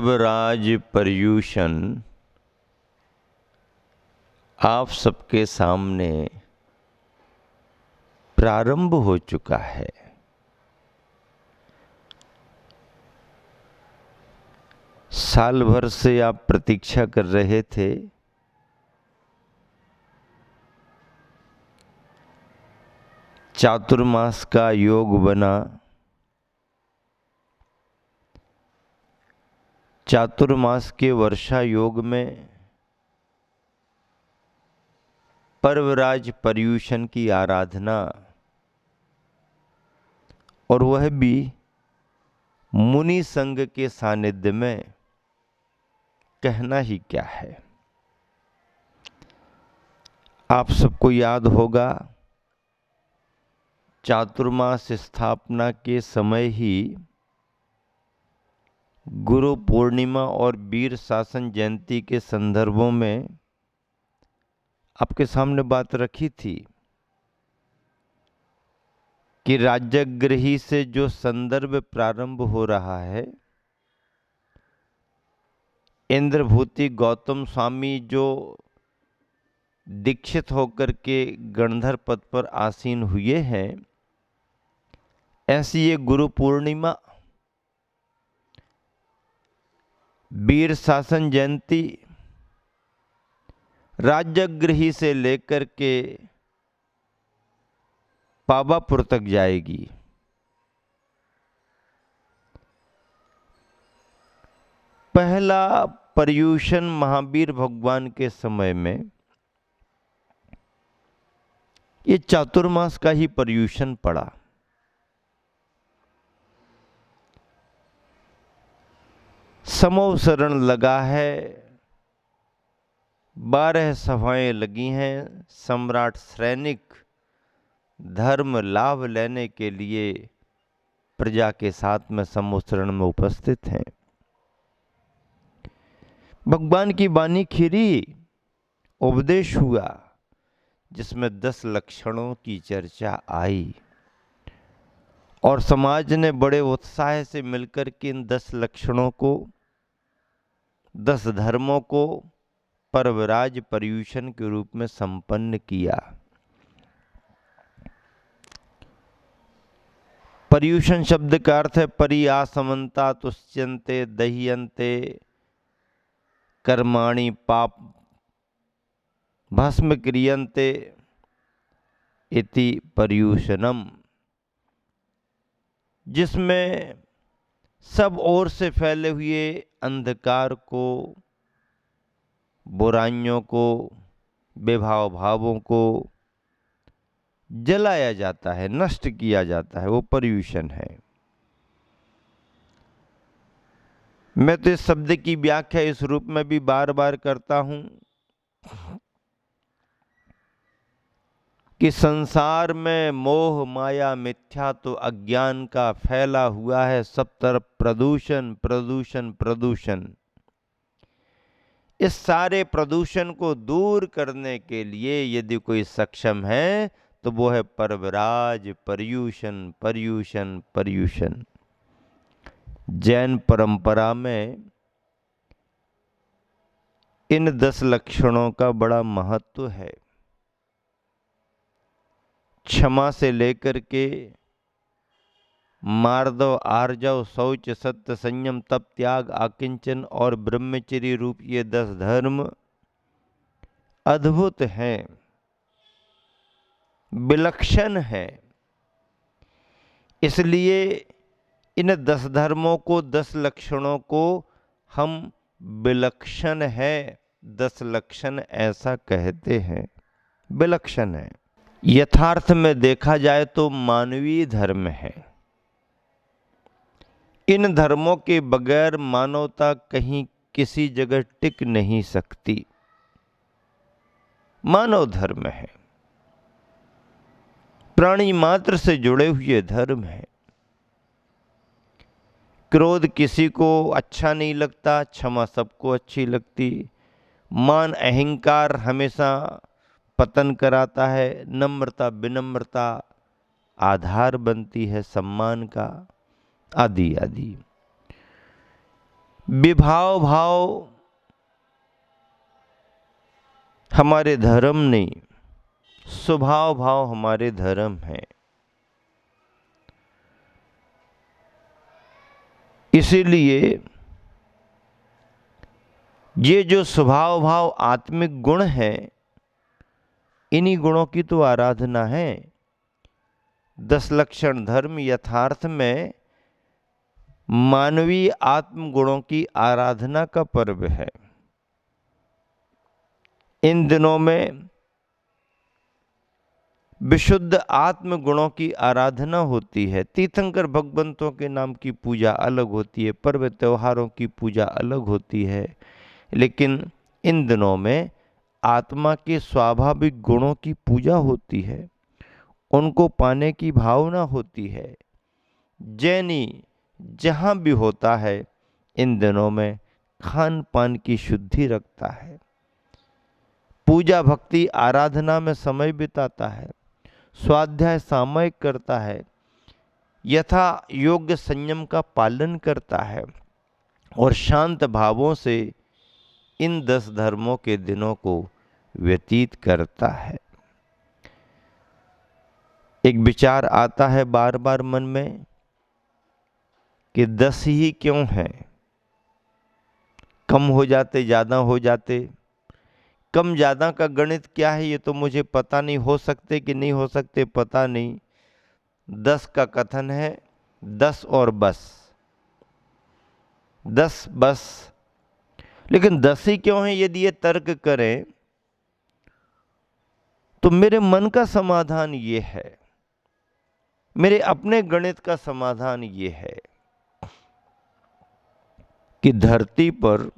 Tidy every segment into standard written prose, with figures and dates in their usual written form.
पर्वराज पर्यूषण आप सबके सामने प्रारंभ हो चुका है। साल भर से आप प्रतीक्षा कर रहे थे, चातुर्मास का योग बना। चातुर्मास के वर्षा योग में पर्वराज पर्यूषण की आराधना, और वह भी मुनि संग के सानिध्य में, कहना ही क्या है। आप सबको याद होगा, चातुर्मास स्थापना के समय ही गुरु पूर्णिमा और वीर शासन जयंती के संदर्भों में आपके सामने बात रखी थी कि राजगृही से जो संदर्भ प्रारंभ हो रहा है, इंद्रभूति गौतम स्वामी जो दीक्षित होकर के गणधर पद पर आसीन हुए हैं, ऐसी ये गुरु पूर्णिमा, वीर शासन जयंती राजगृही से लेकर के पावापुर तक जाएगी। पहला पर्यूषण महावीर भगवान के समय में ये चातुर्मास का ही पर्यूषण पड़ा। समोसरण लगा है, 12 सभाएं लगी हैं। सम्राट सैनिक धर्म लाभ लेने के लिए प्रजा के साथ में समोसरण में उपस्थित हैं। भगवान की वाणी खिरी, उपदेश हुआ, जिसमें 10 लक्षणों की चर्चा आई, और समाज ने बड़े उत्साह से मिलकर के इन 10 लक्षणों को, 10 धर्मों को पर्वराज पर्यूषण के रूप में संपन्न किया। पर्यूषण शब्द का अर्थ है परियासमन्ता तुष्यन्ते दह्यन्ते कर्माणि पाप भस्म क्रियन्ते इति पर्यूषणम, जिसमें सब ओर से फैले हुए अंधकार को, बुराइयों को, बेभाव भावों को जलाया जाता है, नष्ट किया जाता है, वो पर्यूषण है। मैं तो इस शब्द की व्याख्या इस रूप में भी बार बार करता हूं कि संसार में मोह माया मिथ्या तो अज्ञान का फैला हुआ है, सब तरफ प्रदूषण प्रदूषण प्रदूषण। इस सारे प्रदूषण को दूर करने के लिए यदि कोई सक्षम है तो वो है पर्वराज पर्यूषण पर्यूषण पर्यूषण। जैन परंपरा में इन 10 लक्षणों का बड़ा महत्व है। क्षमा से लेकर के मार्दव आर्जव शौच सत्य संयम तप त्याग आकिंचन और ब्रह्मचर्य रूप ये 10 धर्म अद्भुत हैं, विलक्षण हैं। इसलिए इन 10 धर्मों को, 10 लक्षणों को हम विलक्षण है, 10 लक्षण ऐसा कहते हैं, विलक्षण है। यथार्थ में देखा जाए तो मानवीय धर्म है। इन धर्मों के बगैर मानवता कहीं किसी जगह टिक नहीं सकती। मानव धर्म है, प्राणी मात्र से जुड़े हुए धर्म है। क्रोध किसी को अच्छा नहीं लगता, क्षमा सबको अच्छी लगती। मान अहंकार हमेशा पतन कराता है, नम्रता विनम्रता आधार बनती है सम्मान का, आदि आदि। विभाव भाव हमारे धर्म नहीं, स्वभाव भाव हमारे धर्म है। इसीलिए ये जो स्वभाव भाव आत्मिक गुण है, इन्हीं गुणों की तो आराधना है। 10 लक्षण धर्म यथार्थ में मानवीय आत्म गुणों की आराधना का पर्व है। इन दिनों में विशुद्ध आत्म गुणों की आराधना होती है। तीर्थंकर भगवंतों के नाम की पूजा अलग होती है, पर्व त्योहारों की पूजा अलग होती है, लेकिन इन दिनों में आत्मा के स्वाभाविक गुणों की पूजा होती है, उनको पाने की भावना होती है। जैनी जहाँ भी होता है इन दिनों में खान पान की शुद्धि रखता है, पूजा भक्ति आराधना में समय बिताता है, स्वाध्याय सामयिक करता है, यथा योग्य संयम का पालन करता है और शांत भावों से इन 10 धर्मों के दिनों को व्यतीत करता है। एक विचार आता है बार बार मन में कि 10 ही क्यों हैं? कम हो जाते, ज्यादा हो जाते। कम ज्यादा का गणित क्या है ये तो मुझे पता नहीं, हो सकते कि नहीं हो सकते पता नहीं। 10 का कथन है, 10 और बस, 10 बस। लेकिन 10 ही क्यों है? यदि ये तर्क करें तो मेरे मन का समाधान ये है, मेरे अपने गणित का समाधान ये है कि धरती पर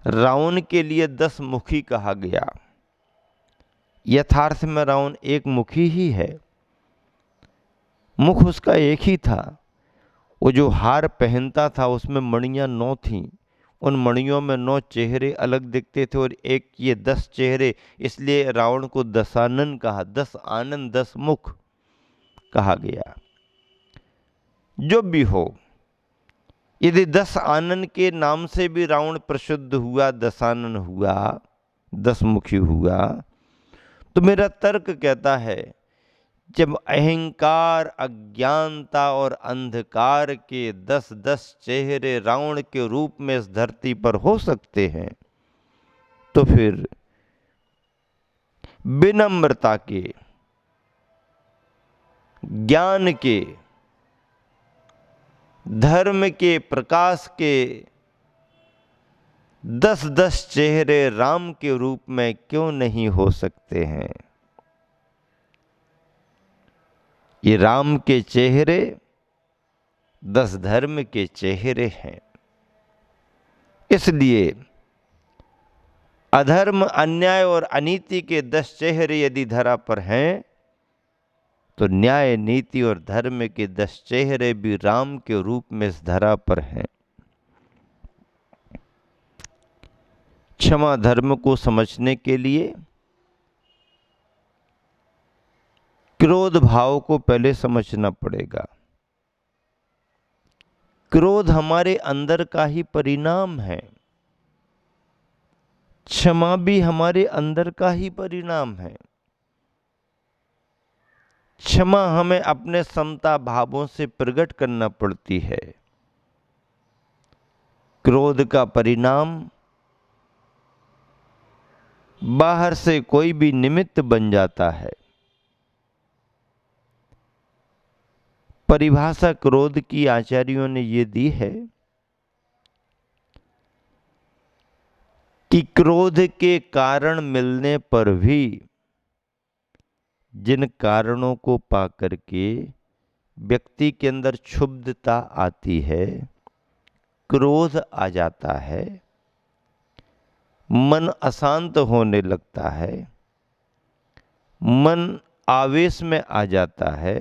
रावण के लिए 10 मुखी कहा गया। यथार्थ में रावण एक मुखी ही है, मुख उसका एक ही था। वो जो हार पहनता था उसमें मणियां 9 थीं, उन मणियों में 9 चेहरे अलग दिखते थे और एक ये 10 चेहरे, इसलिए रावण को दशानन कहा, 10 आनंद 10 मुख कहा गया। जो भी हो, यदि 10 आनंद के नाम से भी रावण प्रसिद्ध हुआ, दशानन हुआ, 10 मुखी हुआ, तो मेरा तर्क कहता है जब अहंकार, अज्ञानता और अंधकार के 10-10 चेहरे रावण के रूप में इस धरती पर हो सकते हैं, तो फिर विनम्रता के, ज्ञान के, धर्म के, प्रकाश के 10-10 चेहरे राम के रूप में क्यों नहीं हो सकते हैं? ये राम के चेहरे 10 धर्म के चेहरे हैं। इसलिए अधर्म, अन्याय और अनीति के 10 चेहरे यदि धरा पर हैं, तो न्याय, नीति और धर्म के 10 चेहरे भी राम के रूप में इस धरा पर हैं। क्षमा धर्म को समझने के लिए क्रोध भाव को पहले समझना पड़ेगा। क्रोध हमारे अंदर का ही परिणाम है, क्षमा भी हमारे अंदर का ही परिणाम है। क्षमा हमें अपने समता भावों से प्रकट करना पड़ती है। क्रोध का परिणाम बाहर से कोई भी निमित्त बन जाता है। परिभाषा क्रोध की आचार्यों ने ये दी है कि क्रोध के कारण मिलने पर भी जिन कारणों को पाकर के व्यक्ति के अंदर क्षुब्धता आती है, क्रोध आ जाता है, मन अशांत होने लगता है, मन आवेश में आ जाता है,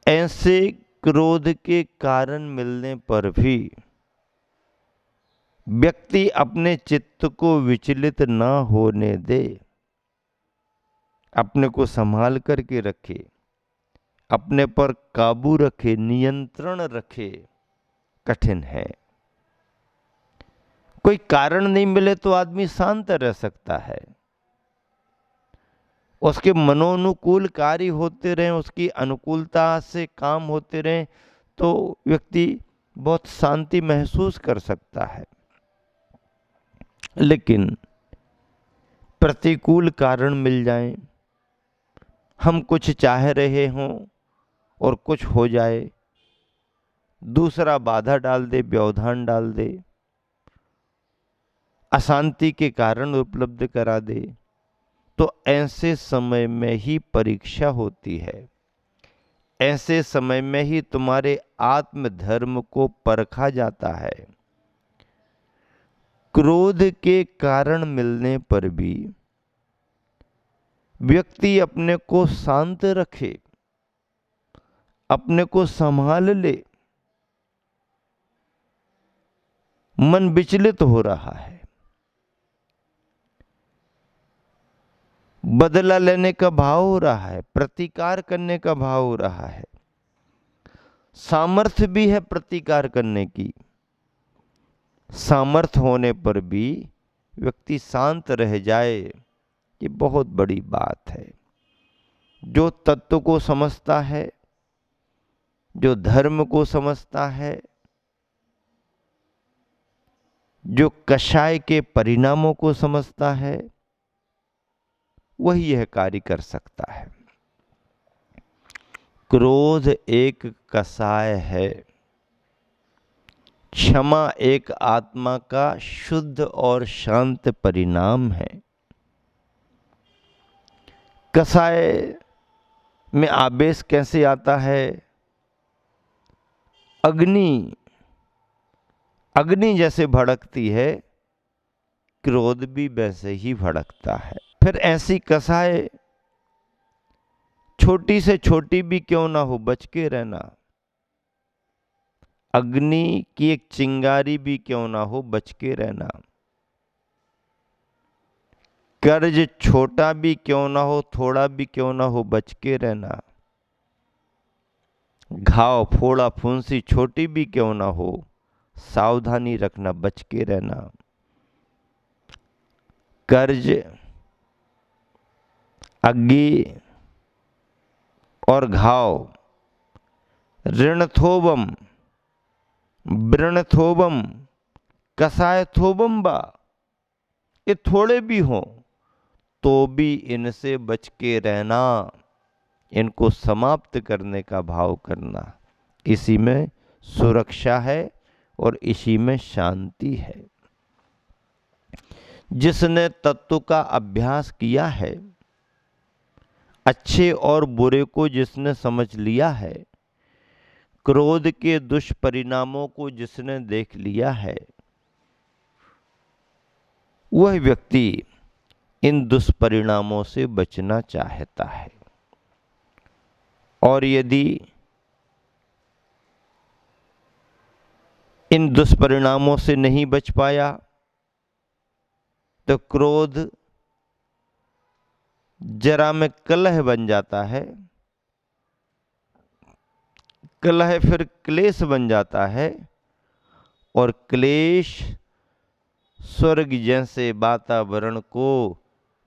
ऐसे क्रोध के कारण मिलने पर भी व्यक्ति अपने चित्त को विचलित ना होने दे, अपने को संभाल करके रखे, अपने पर काबू रखे, नियंत्रण रखे, कठिन है। कोई कारण नहीं मिले तो आदमी शांत रह सकता है, उसके मनोनुकूल कार्य होते रहें, उसकी अनुकूलता से काम होते रहें, तो व्यक्ति बहुत शांति महसूस कर सकता है। लेकिन प्रतिकूल कारण मिल जाएं, हम कुछ चाह रहे हों और कुछ हो जाए, दूसरा बाधा डाल दे, व्यवधान डाल दे, अशांति के कारण उपलब्ध करा दे, तो ऐसे समय में ही परीक्षा होती है। ऐसे समय में ही तुम्हारे आत्मधर्म को परखा जाता है। क्रोध के कारण मिलने पर भी व्यक्ति अपने को शांत रखे, अपने को संभाल ले। मन विचलित हो रहा है, बदला लेने का भाव हो रहा है, प्रतिकार करने का भाव हो रहा है, सामर्थ्य भी है प्रतिकार करने की। सामर्थ्य होने पर भी व्यक्ति शांत रह जाए, ये बहुत बड़ी बात है। जो तत्व को समझता है, जो धर्म को समझता है, जो कषाय के परिणामों को समझता है, वही यह कार्य कर सकता है। क्रोध एक कषाय है, क्षमा एक आत्मा का शुद्ध और शांत परिणाम है। कषाय में आवेश कैसे आता है? अग्नि जैसे भड़कती है, क्रोध भी वैसे ही भड़कता है। फिर ऐसी कषाय छोटी से छोटी भी क्यों ना हो, बच के रहना। अग्नि की एक चिंगारी भी क्यों ना हो, बच के रहना। कर्ज छोटा भी क्यों ना हो, थोड़ा भी क्यों ना हो, बच के रहना। घाव फोड़ा फुंसी छोटी भी क्यों ना हो, सावधानी रखना, बच के रहना। कर्ज, अग्नि और घाव, ऋणथोबम, वृणथोबम, कषायथोबम बा, ये थोड़े भी हों तो भी इनसे बच के रहना, इनको समाप्त करने का भाव करना। इसी में सुरक्षा है और इसी में शांति है। जिसने तत्व का अभ्यास किया है, अच्छे और बुरे को जिसने समझ लिया है, क्रोध के दुष्परिणामों को जिसने देख लिया है, वह व्यक्ति इन दुष्परिणामों से बचना चाहता है। और यदि इन दुष्परिणामों से नहीं बच पाया तो क्रोध जरा में कलह बन जाता है, कलह फिर क्लेश बन जाता है, और क्लेश स्वर्ग जैसे वातावरण को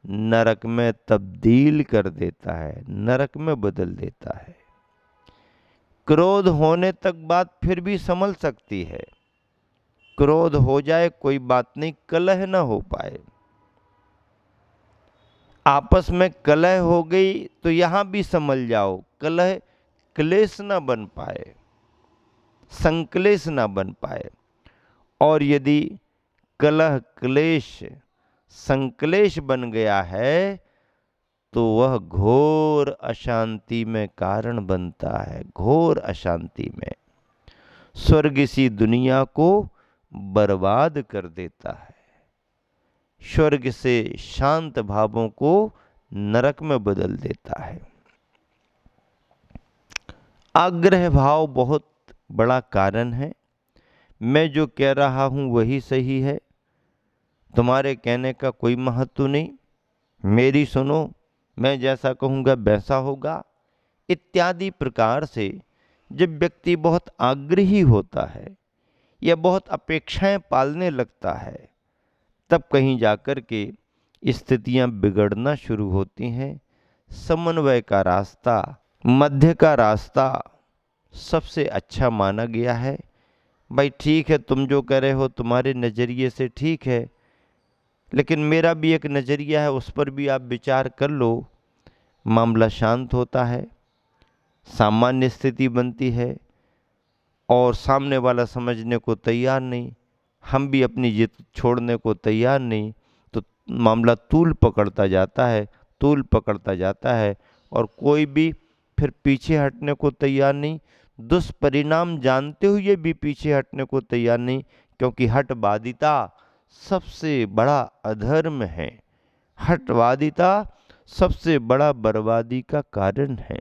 नरक में तब्दील कर देता है, नरक में बदल देता है। क्रोध होने तक बात फिर भी संभल सकती है, क्रोध हो जाए कोई बात नहीं, कलह न हो पाए। आपस में कलह हो गई तो यहां भी संभल जाओ, कलह क्लेश न बन पाए, संक्लेश न बन पाए। और यदि कलह क्लेश संक्लेश बन गया है तो वह घोर अशांति में कारण बनता है, घोर अशांति में स्वर्ग सी दुनिया को बर्बाद कर देता है, स्वर्ग से शांत भावों को नरक में बदल देता है। आग्रह भाव बहुत बड़ा कारण है। मैं जो कह रहा हूं वही सही है, तुम्हारे कहने का कोई महत्व नहीं। मेरी सुनो, मैं जैसा कहूंगा वैसा होगा, इत्यादि प्रकार से जब व्यक्ति बहुत आग्रही होता है या बहुत अपेक्षाएं पालने लगता है, तब कहीं जाकर के स्थितियां बिगड़ना शुरू होती हैं। समन्वय का रास्ता, मध्य का रास्ता सबसे अच्छा माना गया है। भाई ठीक है, तुम जो कह रहे हो तुम्हारे नज़रिए से ठीक है, लेकिन मेरा भी एक नज़रिया है, उस पर भी आप विचार कर लो। मामला शांत होता है, सामान्य स्थिति बनती है और सामने वाला समझने को तैयार नहीं, हम भी अपनी जिद छोड़ने को तैयार नहीं, तो मामला तूल पकड़ता जाता है, तूल पकड़ता जाता है और कोई भी फिर पीछे हटने को तैयार नहीं, दुष्परिणाम जानते हुए भी पीछे हटने को तैयार नहीं, क्योंकि हठवादिता सबसे बड़ा अधर्म है। हठवादिता सबसे बड़ा बर्बादी का कारण है।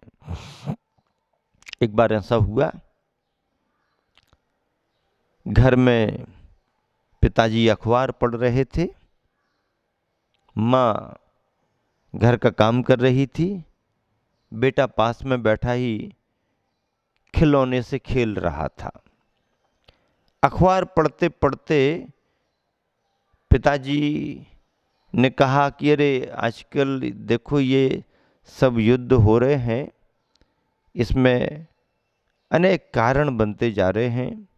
एक बार ऐसा हुआ, घर में पिताजी अखबार पढ़ रहे थे, माँ घर का काम कर रही थी, बेटा पास में बैठा ही खिलौने से खेल रहा था। अखबार पढ़ते पढ़ते पिताजी ने कहा कि अरे आजकल देखो ये सब युद्ध हो रहे हैं, इसमें अनेक कारण बनते जा रहे हैं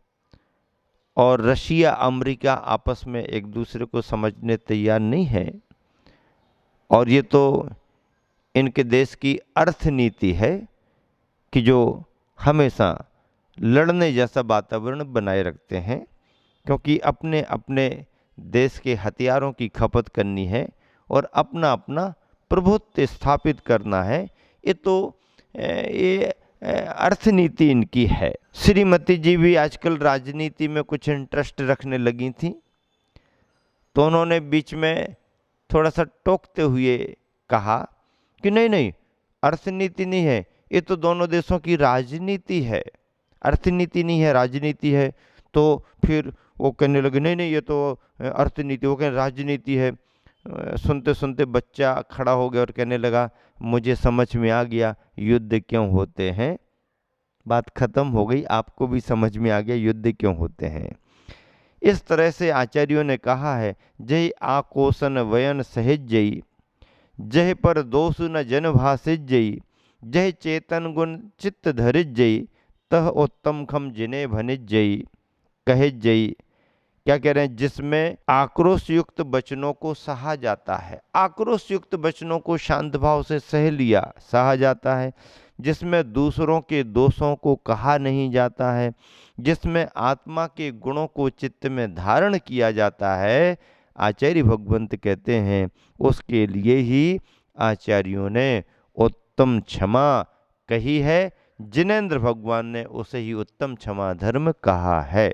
और रशिया अमेरिका आपस में एक दूसरे को समझने तैयार नहीं है, और ये तो इनके देश की अर्थनीति है कि जो हमेशा लड़ने जैसा वातावरण बनाए रखते हैं, क्योंकि अपने अपने देश के हथियारों की खपत करनी है और अपना अपना प्रभुत्व स्थापित करना है। ये तो ये अर्थनीति इनकी है। श्रीमती जी भी आजकल राजनीति में कुछ इंटरेस्ट रखने लगी थी, तो उन्होंने बीच में थोड़ा सा टोकते हुए कहा कि नहीं नहीं, अर्थनीति नहीं है, ये तो दोनों देशों की राजनीति है, अर्थनीति नहीं है, राजनीति है। तो फिर वो कहने लगे नहीं नहीं, ये तो अर्थनीति, वो कहने राजनीति है। सुनते सुनते बच्चा खड़ा हो गया और कहने लगा मुझे समझ में आ गया युद्ध क्यों होते हैं। बात खत्म हो गई, आपको भी समझ में आ गया युद्ध क्यों होते हैं। इस तरह से आचार्यों ने कहा है, जय आकोसन वयन सहज जई, जय पर दोषु न जन भाषित जई, जय चेतन गुण चित्त धरित जई, तह उत्तम खम जिने भनित जई, कहे जई। क्या कह रहे हैं, जिसमें आक्रोश युक्त वचनों को सहा जाता है, आक्रोश युक्त वचनों को शांत भाव से सह लिया सहा जाता है, जिसमें दूसरों के दोषों को कहा नहीं जाता है, जिसमें आत्मा के गुणों को चित्त में धारण किया जाता है, आचार्य भगवंत कहते हैं उसके लिए ही आचार्यों ने उत्तम क्षमा कही है। जिनेंद्र भगवान ने उसे ही उत्तम क्षमा धर्म कहा है।